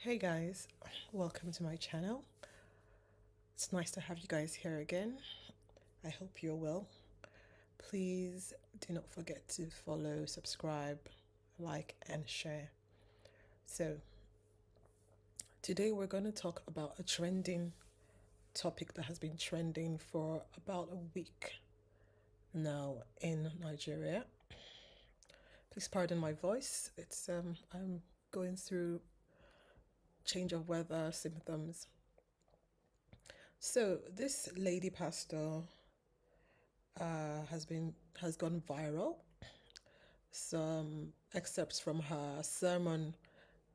Hey guys, welcome to my channel. It's nice to have you guys here again. I hope you're well. Please do not forget to follow, subscribe, like, and share. So, today we're going to talk about a trending topic that has been trending for about a week now in Nigeria. Please pardon my voice. I'm going through change of weather symptoms. So this lady pastor has gone viral. Some excerpts from her sermon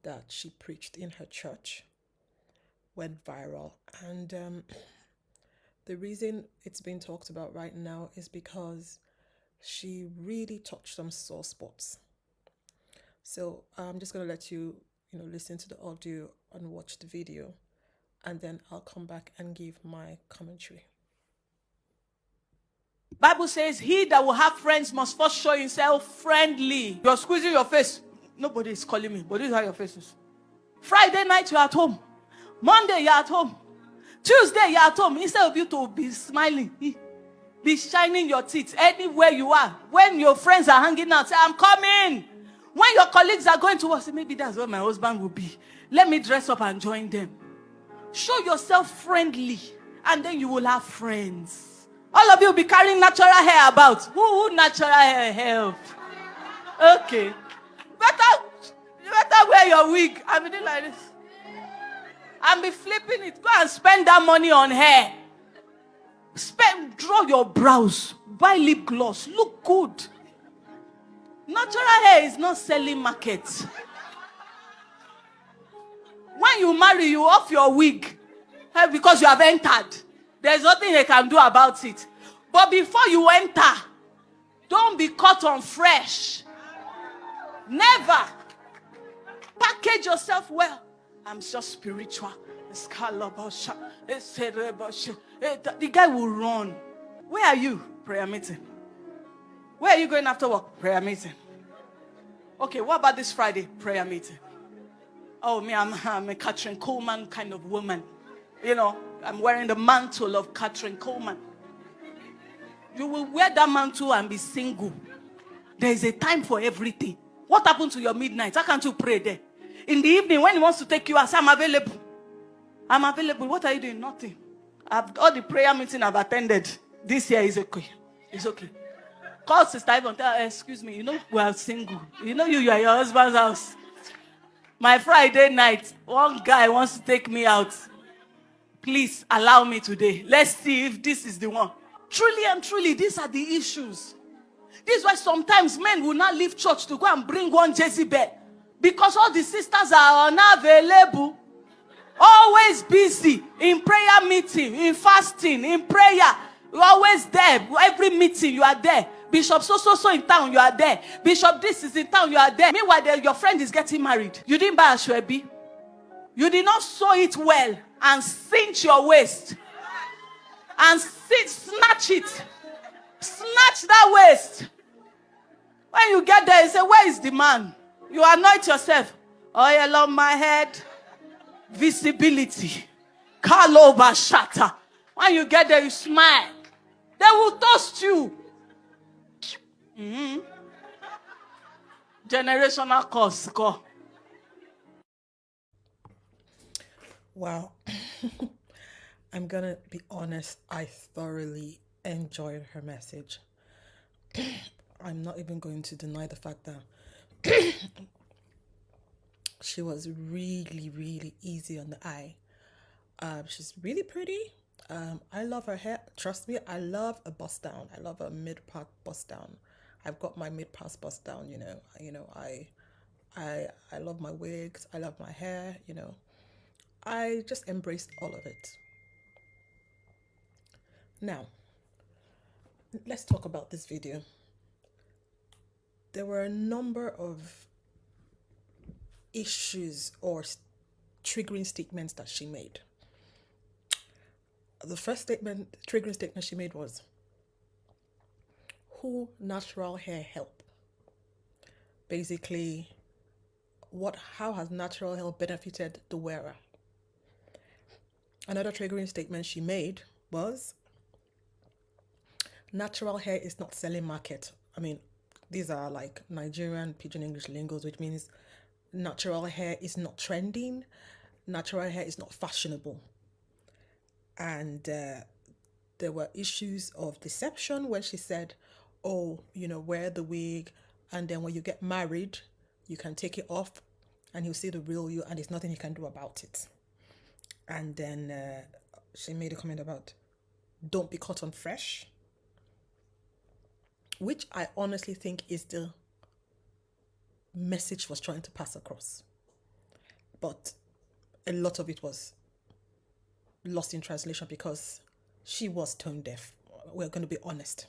that she preached in her church went viral, and the reason it's being talked about right now is because she really touched some sore spots. So I'm just gonna let you, listen to the audio and watch the video, and then I'll come back and give my commentary. Bible says he that will have friends must first show himself friendly. You're squeezing your face. Nobody is calling me, but this is how your face is. Friday night, you're at home. Monday, you're at home. Tuesday, you're at home. Instead of you to be smiling, be shining your teeth anywhere you are. When your friends are hanging out, say, I'm coming. When your colleagues are going to work, say, maybe that's where my husband will be. Let me dress up and join them. Show yourself friendly, and then you will have friends. All of you will be carrying natural hair about. Who natural hair help? Okay. Better wear your wig. I be doing like this. And be flipping it. Go and spend that money on hair. Draw your brows. Buy lip gloss. Look good. Natural hair is not selling market. When you marry, you off your wig. Because you have entered. There's nothing they can do about it. But before you enter, don't be caught on fresh. Never. Package yourself well. I'm just spiritual. The guy will run. Where are you? Prayer meeting. Where are you going after work? Prayer meeting. Okay, what about this Friday? Prayer meeting. Oh, me, I'm a Catherine Coleman kind of woman. I'm wearing the mantle of Catherine Coleman. You will wear that mantle and be single. There is a time for everything. What happened to your midnight? How can't you pray there? In the evening, when he wants to take you out, say, I'm available. I'm available. What are you doing? Nothing. All the prayer meeting I've attended this year is okay. It's okay. Call Sister Yvonne, tell her, excuse me, we are single. You are your husband's house. My Friday night, one guy wants to take me out. Please allow me today. Let's see if this is the one. Truly and truly, these are the issues. This is why sometimes men will not leave church to go and bring one Jezebel. Because all the sisters are unavailable. Always busy in prayer meeting, in fasting, in prayer. You're always there. Every meeting, you are there. Bishop so in town, you are there. Bishop this is in town, you are there. Meanwhile, your friend is getting married. You didn't buy a shwebi. You did not sew it well and cinch your waist. And snatch it. Snatch that waist. When you get there, you say, where is the man? You anoint yourself. Oil on my head. Visibility. Kaloba shatter. When you get there, you smile. They will toast you. Generational curse. Go. Wow. I'm gonna be honest, I thoroughly enjoyed her message. I'm not even going to deny the fact that she was really, really easy on the eye. She's really pretty. I love her hair. Trust me, I love a bust down. I love a mid-part bust down. I've got my mid-part bust down, I love my wigs. I love my hair, I just embraced all of it. Now, let's talk about this video. There were a number of issues or triggering statements that she made. The first triggering statement she made was, who natural hair help? Basically, how has natural hair benefited the wearer? Another triggering statement she made was, natural hair is not selling market. I mean, these are like Nigerian pidgin English lingos, which means natural hair is not trending, natural hair is not fashionable. And there were issues of deception when she said, oh, wear the wig, and then when you get married, you can take it off and he'll see the real you, and there's nothing he can do about it. And then she made a comment about, don't be caught on fresh, which I honestly think is the message she was trying to pass across. But a lot of it was lost in translation because she was tone deaf. We're going to be honest.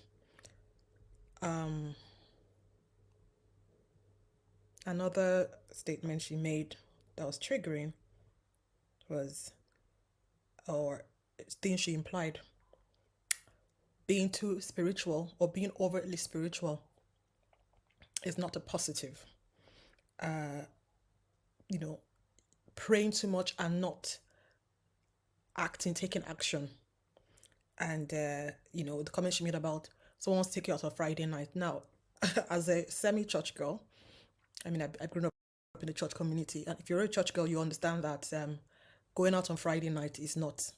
Another statement she made that was triggering was, or things she implied, being too spiritual or being overtly spiritual is not a positive. Praying too much and not taking action. And, the comment she made about someone wants to take you out on Friday night. Now, as a semi-church girl, I mean, I've grown up in the church community. And if you're a church girl, you understand that going out on Friday night is not,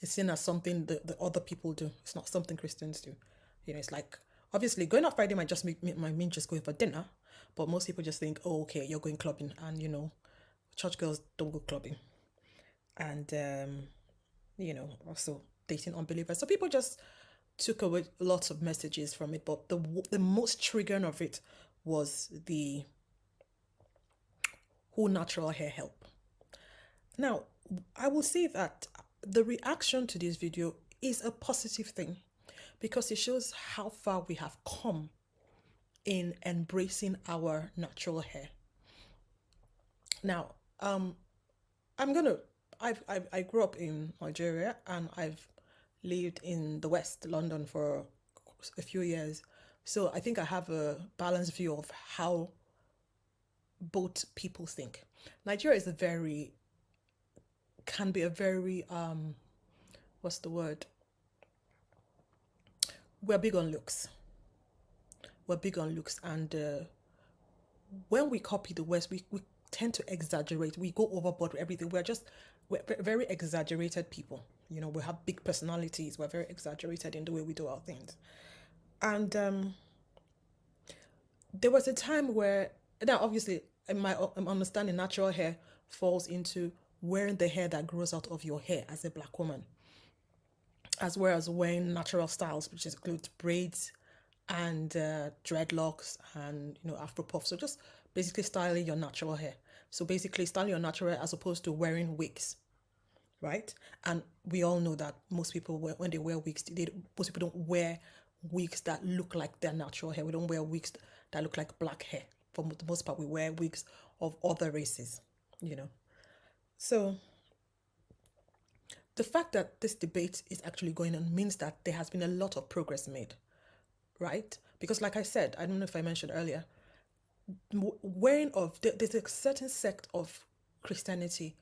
it's seen as something the other people do. It's not something Christians do. It's like, obviously, going out Friday might just might mean just going for dinner. But most people just think, oh, okay, you're going clubbing. And, church girls don't go clubbing. And, also dating unbelievers. So people just took away lots of messages from it. But the most triggering of it was the whole natural hair help. Now, I will say that the reaction to this video is a positive thing because it shows how far we have come in embracing our natural hair. Now, I grew up in Nigeria and I've lived in the West, London, for a few years. So I think I have a balanced view of how both people think. Nigeria can be a very, what's the word? We're big on looks. And when we copy the West, we tend to exaggerate. We go overboard with everything. We're very exaggerated people. We have big personalities. We're very exaggerated in the way we do our things. And there was a time where, now obviously, in my understanding, natural hair falls into wearing the hair that grows out of your hair as a black woman, as well as wearing natural styles, which includes braids and dreadlocks and afro puff. So just basically styling your natural hair. So basically styling your natural hair as opposed to wearing wigs, right? And we all know that most people, when they wear wigs, most people don't wear wigs that look like their natural hair. We don't wear wigs that look like black hair. For the most part, we wear wigs of other races, So the fact that this debate is actually going on means that there has been a lot of progress made, right? Because like I said, I don't know if I mentioned earlier, there's a certain sect of Christianity,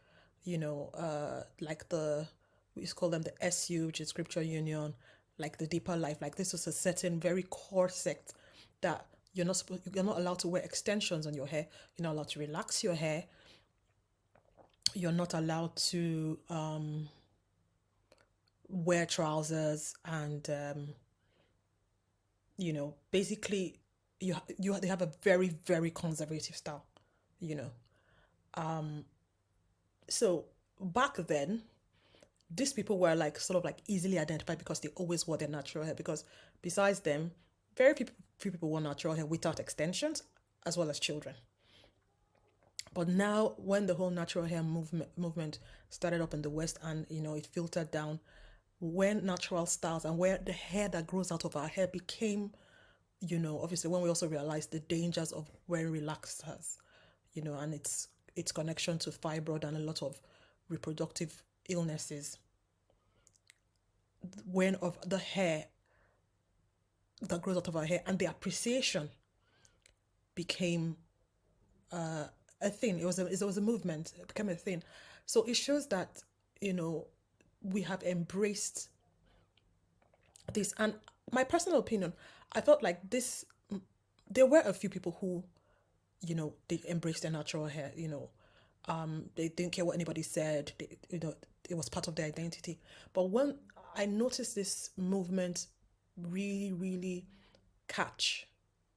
like we used to call them the SU, which is Scripture Union, like the Deeper Life. Like this is a certain very core sect that you're not allowed to wear extensions on your hair. You're not allowed to relax your hair. You're not allowed to wear trousers, and basically they have a very, very conservative style. So back then, these people were like sort of like easily identified because they always wore their natural hair, because besides them, very few people wore natural hair without extensions, as well as children. But now, when the whole natural hair movement started up in the West, and it filtered down, when natural styles and where the hair that grows out of our hair became, obviously when we also realized the dangers of wearing relaxers, and its connection to fibroid and a lot of reproductive illnesses, when of the hair that grows out of our hair and the appreciation became a thing. It was a movement. It became a thing. So it shows that, you know, we have embraced this. And my personal opinion, I felt like this. There were a few people who, you know, they embraced their natural hair. You know, they didn't care what anybody said. You know, it was part of their identity. But when I noticed this movement really, really catch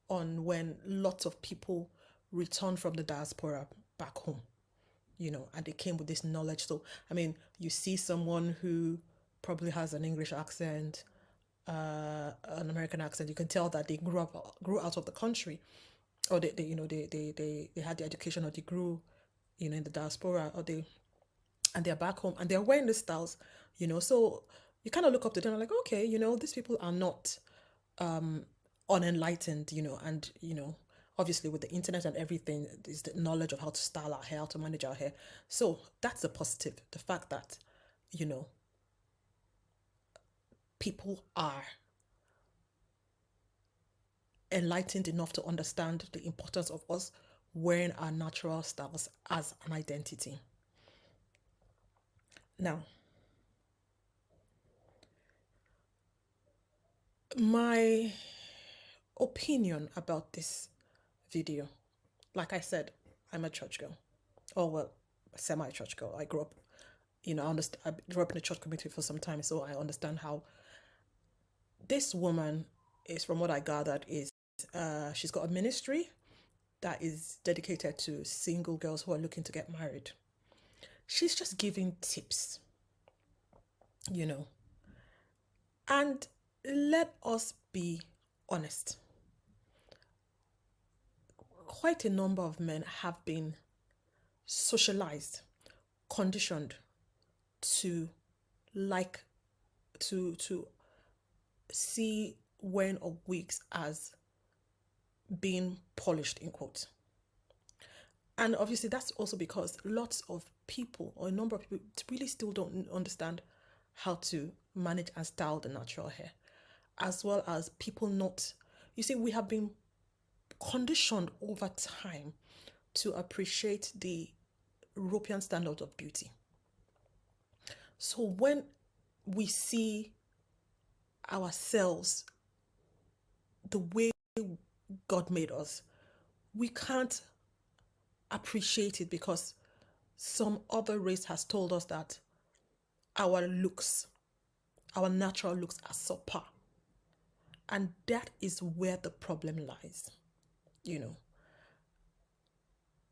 on when lots of people returned from the diaspora back home, you know, and they came with this knowledge. So, I mean, you see someone who probably has an English accent, an American accent. You can tell that they grew out of the country, or they you know, they had the education, or they grew, you know, in the diaspora, or they and they're back home and they're wearing the styles, you know. So you kind of look up to them, like, okay, you know, these people are not unenlightened, you know, and you know, obviously with the internet and everything, is the knowledge of how to style our hair, how to manage our hair. So that's a positive. The fact that, you know, people are enlightened enough to understand the importance of us wearing our natural styles as an identity. Now, my opinion about this video, like I said, I'm a church girl. Oh, well, semi church girl. I grew up, you know, I grew up in a church community for some time, so I understand how this woman is, from what I gathered, is she's got a ministry that is dedicated to single girls who are looking to get married. She's just giving tips, you know. And let us be honest. Quite a number of men have been socialized, conditioned to like to see wearing of wigs as being polished, in quotes. And obviously that's also because lots of people, or a number of people, really still don't understand how to manage and style the natural hair, as well as people not, you see, we have been conditioned over time to appreciate the European standard of beauty. So when we see ourselves the way God made us, we can't appreciate it because some other race has told us that our looks, our natural looks are subpar. And that is where the problem lies, you know.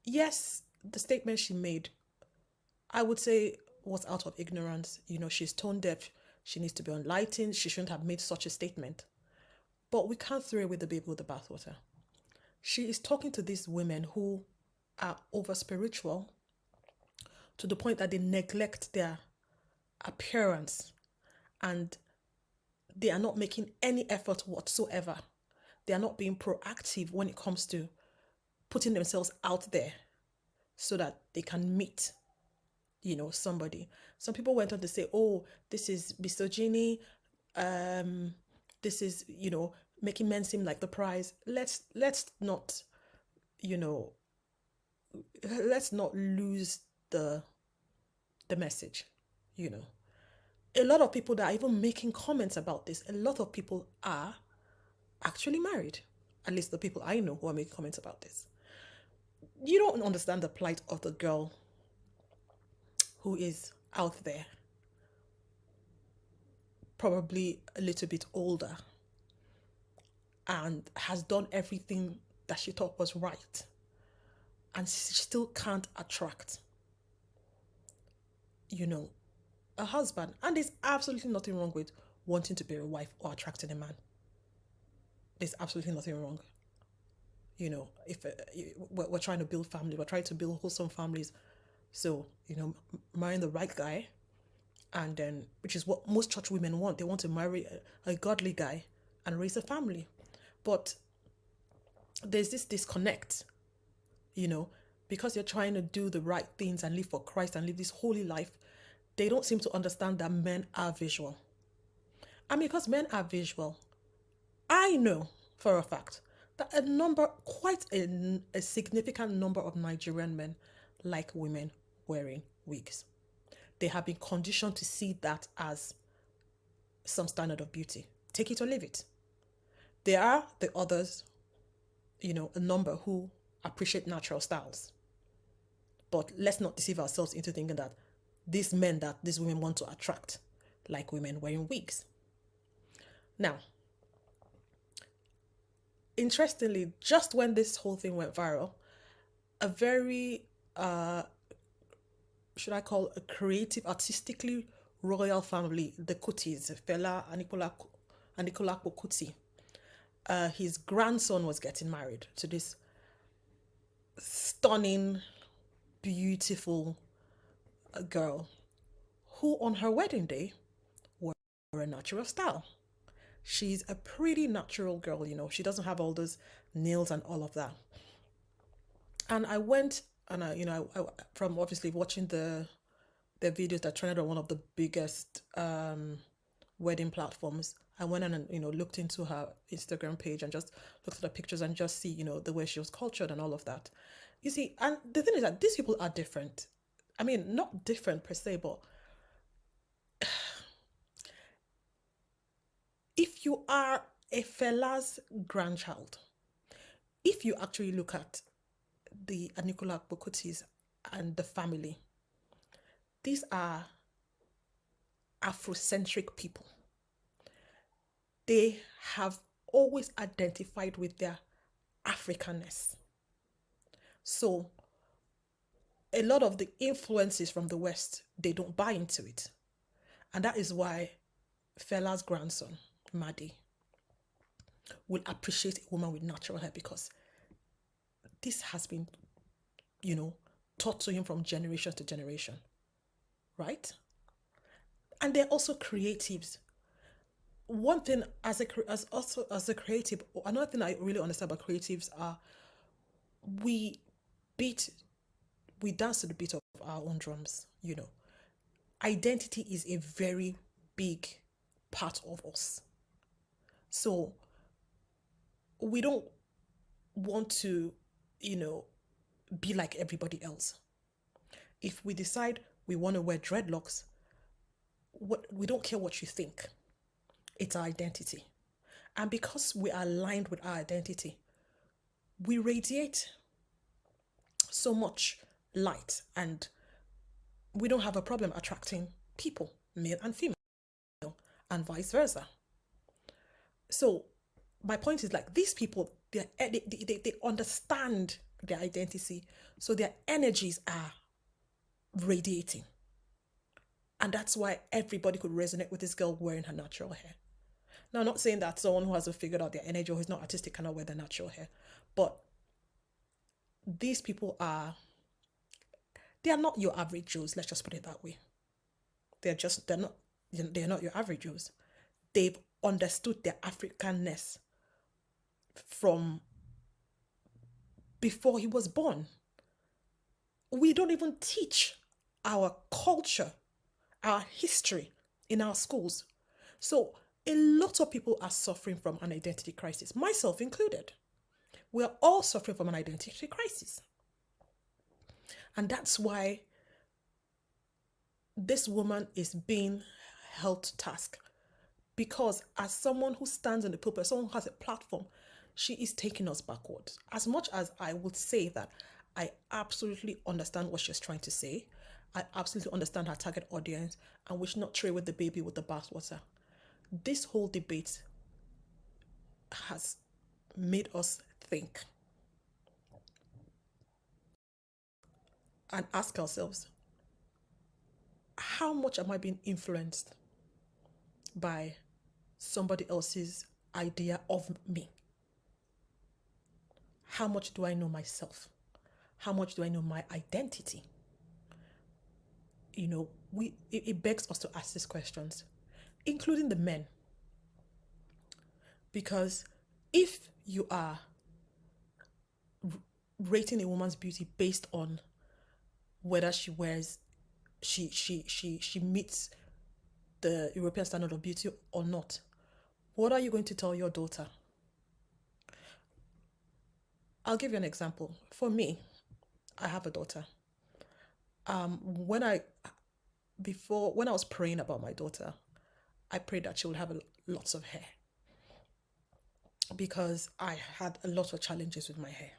Yes, the statement she made, I would say, was out of ignorance. You know, she's tone deaf. She needs to be enlightened. She shouldn't have made such a statement. But we can't throw away the baby with the bathwater. She is talking to these women who are over spiritual to the point that they neglect their appearance, and they are not making any effort whatsoever. They are not being proactive when it comes to putting themselves out there so that they can meet, you know, somebody. Some people went on to say, oh, this is misogyny, this is, you know, making men seem like the prize. Let's not, you know, let's not lose the message, you know. A lot of people that are even making comments about this, a lot of people are actually married. At least the people I know who are making comments about this. You don't understand the plight of the girl who is out there, probably a little bit older, and has done everything that she thought was right, and she still can't attract, you know, a husband. And there's absolutely nothing wrong with wanting to be a wife or attracting a man. There's absolutely nothing wrong. You know, if we're trying to build family, we're trying to build wholesome families. So, you know, marrying the right guy, and then, which is what most church women want. They want to marry a godly guy and raise a family. But there's this disconnect, you know, because you're trying to do the right things and live for Christ and live this holy life. They don't seem to understand that men are visual. And because men are visual, I know for a fact a number, quite a significant number of Nigerian men like women wearing wigs. They have been conditioned to see that as some standard of beauty. Take it or leave it. There are the others, a number who appreciate natural styles. But let's not deceive ourselves into thinking that these men that these women want to attract like women wearing wigs. Now, interestingly, just when this whole thing went viral, a very, should I call a creative, artistically royal family, the Kutis, Fela Anikulapo Kuti, his grandson was getting married to this stunning, beautiful girl who on her wedding day wore a natural style. She's a pretty natural girl, She doesn't have all those nails and all of that. And I went and from obviously watching the videos that trended on one of the biggest wedding platforms. I went and looked into her Instagram page and just looked at the pictures and just see the way she was cultured and all of that. You see, and the thing is that these people are different. I mean, not different per se, but if you are a Fela's grandchild, if you actually look at the Anikula Bokutis and the family, these are Afrocentric people. They have always identified with their Africanness. So a lot of the influences from the West, they don't buy into it. And that is why Fela's grandson, Madi, will appreciate a woman with natural hair, because this has been, taught to him from generation to generation. Right? And they're also creatives. One thing as a creative, another thing I really understand about creatives are we dance to the beat of our own drums. Identity is a very big part of us. So we don't want to, be like everybody else. If we decide we want to wear dreadlocks, we don't care what you think. It's our identity. And because we are aligned with our identity, we radiate so much light, and we don't have a problem attracting people, male and female, and vice versa. So my point is, like, these people, they understand their identity, so their energies are radiating. And that's why everybody could resonate with this girl wearing her natural hair. Now, I'm not saying that someone who hasn't figured out their energy or who's not artistic cannot wear their natural hair, but these people they are not your average Joes. Let's just put it that way. They're not your average Joes. They've understood their Africanness from before he was born. We don't even teach our culture, our history in our schools. So a lot of people are suffering from an identity crisis, myself included. We are all suffering from an identity crisis. And that's why this woman is being held to task. Because as someone who stands in the pulpit, someone who has a platform, she is taking us backwards. As much as I would say that I absolutely understand what she's trying to say, I absolutely understand her target audience, and we should not throw away the baby with the bathwater. This whole debate has made us think and ask ourselves, how much am I being influenced by somebody else's idea of me? How much do I know myself? How much do I know my identity? It begs us to ask these questions, including the men. Because if you are rating a woman's beauty based on whether she meets the European standard of beauty or not, what are you going to tell your daughter? I'll give you an example. For me, I have a daughter. When I before when I was praying about my daughter, I prayed that she would have lots of hair because I had a lot of challenges with my hair.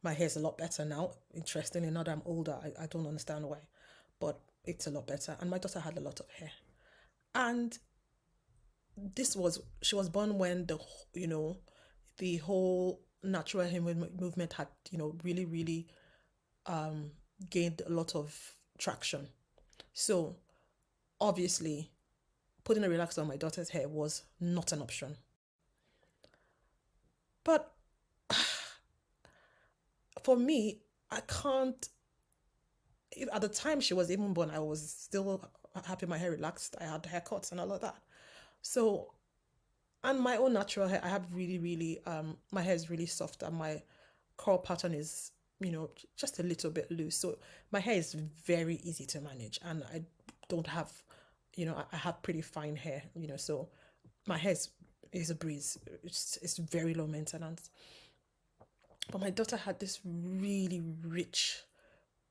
My hair is a lot better now. Interestingly, now that I'm older, I don't understand why, but it's a lot better. And my daughter had a lot of hair, and she was born when you know the whole natural hair movement had really really gained a lot of traction. So obviously, putting a relaxer on my daughter's hair was not an option. But for me, I can't. At the time she was even born, I was still happy my hair relaxed. I had haircuts and all of that. So, and my own natural hair, I have really, really, my hair is really soft and my curl pattern is, just a little bit loose. So my hair is very easy to manage, and I don't have, I have pretty fine hair, so my hair is a breeze. It's very low maintenance. But my daughter had this really rich,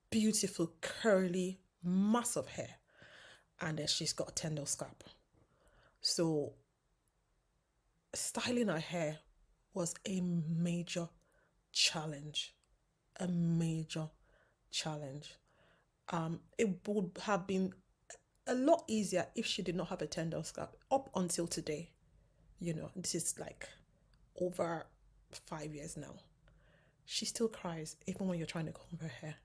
beautiful, curly mass of hair, and then she's got a tender scalp. So styling her hair was a major challenge, a major challenge. It would have been a lot easier if she did not have a tender scalp up until today. This is like over 5 years now. She still cries even when you're trying to comb her hair.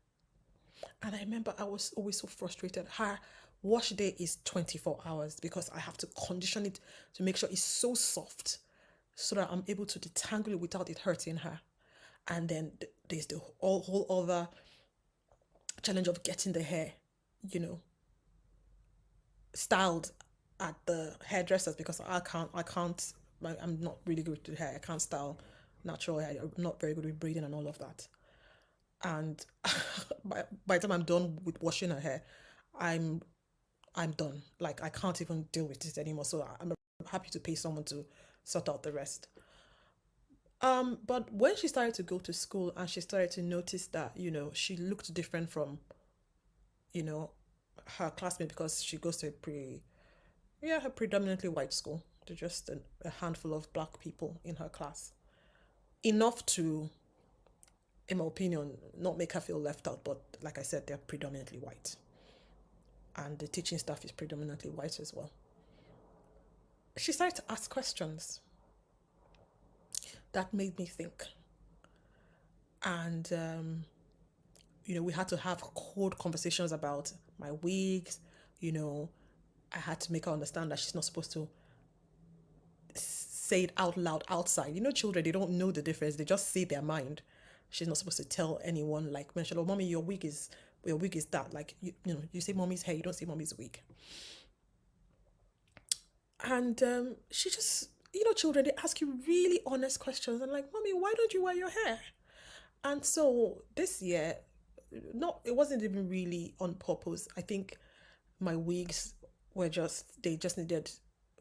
And I remember I was always so frustrated. Her wash day is 24 hours because I have to condition it to make sure it's so soft so that I'm able to detangle it without it hurting her. And then there's the whole other challenge of getting the hair, you know, styled at the hairdressers because I'm not really good with hair. I can't style natural hair. I'm not very good with braiding and all of that. And by the time I'm done with washing her hair, I'm I'm done. Like I can't even deal with it anymore. So I'm happy to pay someone to sort out the rest. But when she started to go to school and she started to notice that, she looked different from, you know, her classmate because she goes to a predominantly white school. There's just a handful of black people in her class. Enough to, in my opinion, not make her feel left out, but like I said, they're predominantly white. And the teaching staff is predominantly white as well. She started to ask questions that made me think. And, we had to have cold conversations about my wigs. You know, I had to make her understand that she's not supposed to say it out loud outside. Children, they don't know the difference. They just say their mind. She's not supposed to tell anyone, like, mention, oh, mommy, your wig is that. Like, you say mommy's hair, you don't say mommy's wig. And she just, children, they ask you really honest questions. And like, mommy, why don't you wear your hair? And so this year, it wasn't even really on purpose. I think my wigs they just needed,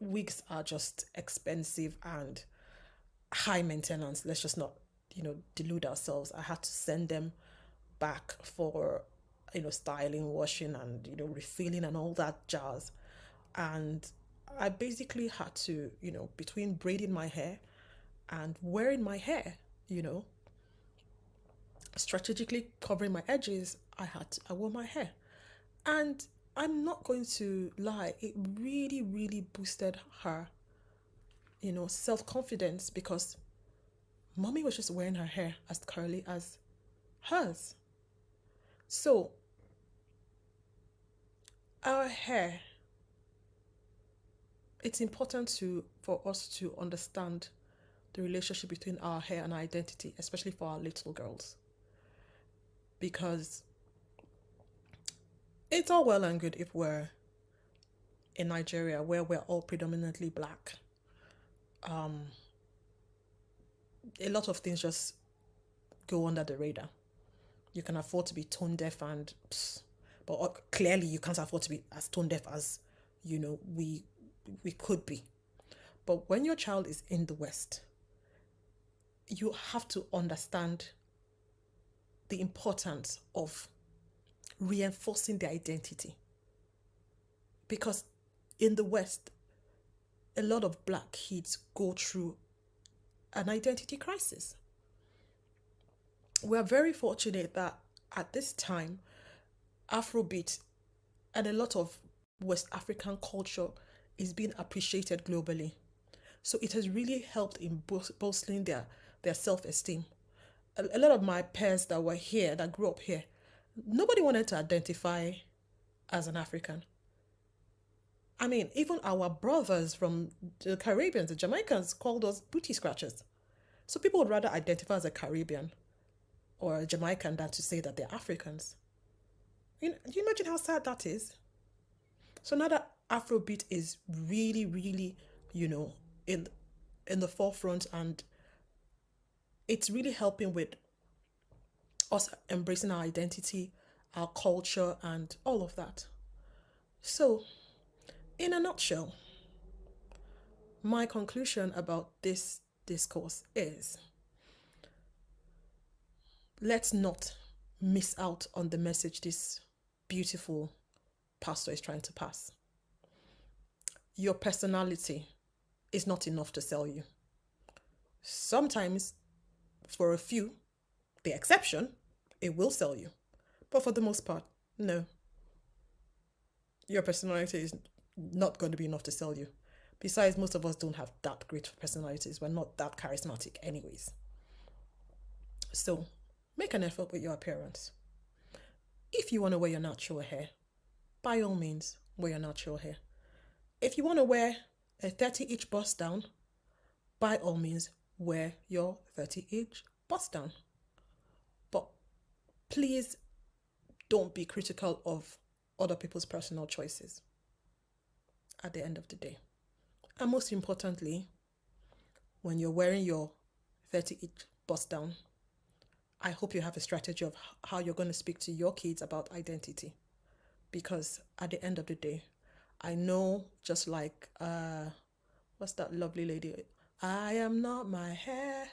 wigs are just expensive and high maintenance. Let's just not, delude ourselves. I had to send them back for, styling, washing, and, refilling and all that jazz. And I basically had to, between braiding my hair and wearing my hair, you know, strategically covering my edges, I wore my hair. And I'm not going to lie, it really, really boosted her, self confidence because mommy was just wearing her hair as curly as hers. So, our hair, it's important for us to understand the relationship between our hair and our identity, especially for our little girls. Because it's all well and good if we're in Nigeria where we're all predominantly black. A lot of things just go under the radar. You can afford to be tone deaf but clearly you can't afford to be as tone deaf as we could be. But when your child is in the West, you have to understand the importance of reinforcing their identity. Because in the West, a lot of black kids go through an identity crisis. We are very fortunate that at this time, Afrobeat and a lot of West African culture is being appreciated globally. So it has really helped in bolstering their self esteem. A lot of my peers that were here, that grew up here, nobody wanted to identify as an African. I mean, even our brothers from the Caribbean, the Jamaicans, called us booty scratchers. So people would rather identify as a Caribbean or a Jamaican than to say that they're Africans. Do you imagine how sad that is? So now that Afrobeat is really, really, you know, in in the forefront, and it's really helping with us embracing our identity, our culture, and all of that. So, in a nutshell, my conclusion about this discourse is, let's not miss out on the message this beautiful pastor is trying to pass. Your personality is not enough to sell you. Sometimes, for a few, the exception, it will sell you. But for the most part, no. Your personality is not going to be enough to sell you. Besides, most of us don't have that great personalities. We're not that charismatic, anyways. So, make an effort with your appearance. If you want to wear your natural hair, by all means, wear your natural hair. If you want to wear a 30-inch bust down, by all means, wear your 30-inch bust down. But please don't be critical of other people's personal choices at the end of the day. And most importantly, when you're wearing your 30-inch bust down, I hope you have a strategy of how you're going to speak to your kids about identity. Because at the end of the day, I know, just like, what's that lovely lady? I am not my hair.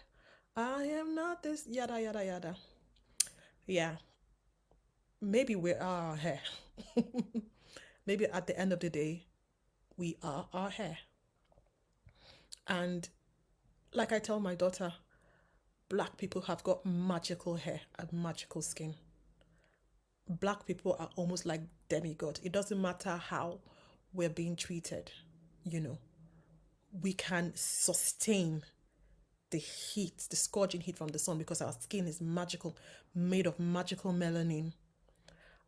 I am not this, yada, yada, yada. Yeah, maybe we are our hair. Maybe at the end of the day, we are our hair. And like I tell my daughter, black people have got magical hair and magical skin. Black people are almost like demigods. It doesn't matter how we're being treated, we can sustain the heat, the scorching heat from the sun, because our skin is magical, made of magical melanin.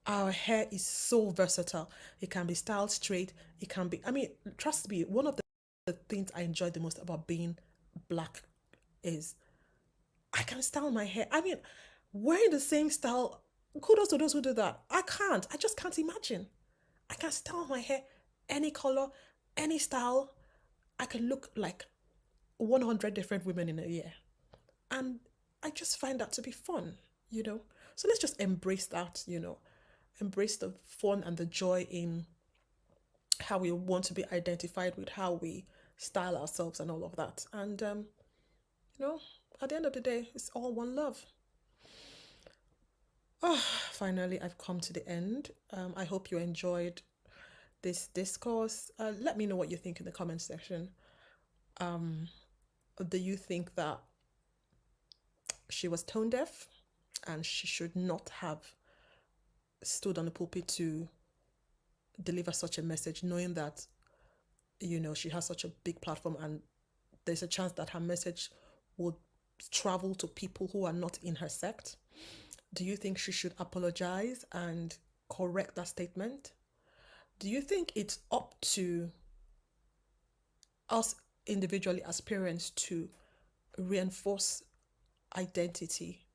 Our hair is so versatile. It can be styled straight. It can be, trust me, one of the things I enjoy the most about being black is I can style my hair. Wearing the same style, kudos to those who do that. I can't. I just can't imagine. I can style my hair any color, any style. I can look like 100 different women in a year. And I just find that to be fun. So let's just embrace that. Embrace the fun and the joy in how we want to be identified with, how we style ourselves and all of that. And, at the end of the day, it's all one love. Finally, I've come to the end. I hope you enjoyed this discourse. Let me know what you think in the comment section. Do you think that she was tone deaf and she should not have stood on the pulpit to deliver such a message, knowing that, she has such a big platform and there's a chance that her message would travel to people who are not in her sect? Do you think she should apologize and correct that statement? Do you think it's up to us individually as parents to reinforce identity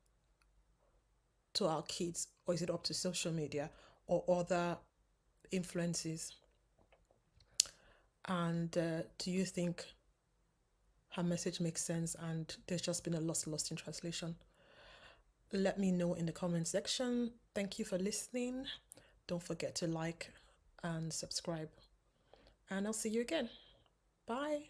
to our kids, or is it up to social media or other influences? And do you think her message makes sense and there's just been a lost in translation? Let me know in the comment section. Thank you for listening. Don't forget to like and subscribe. And I'll see you again. Bye.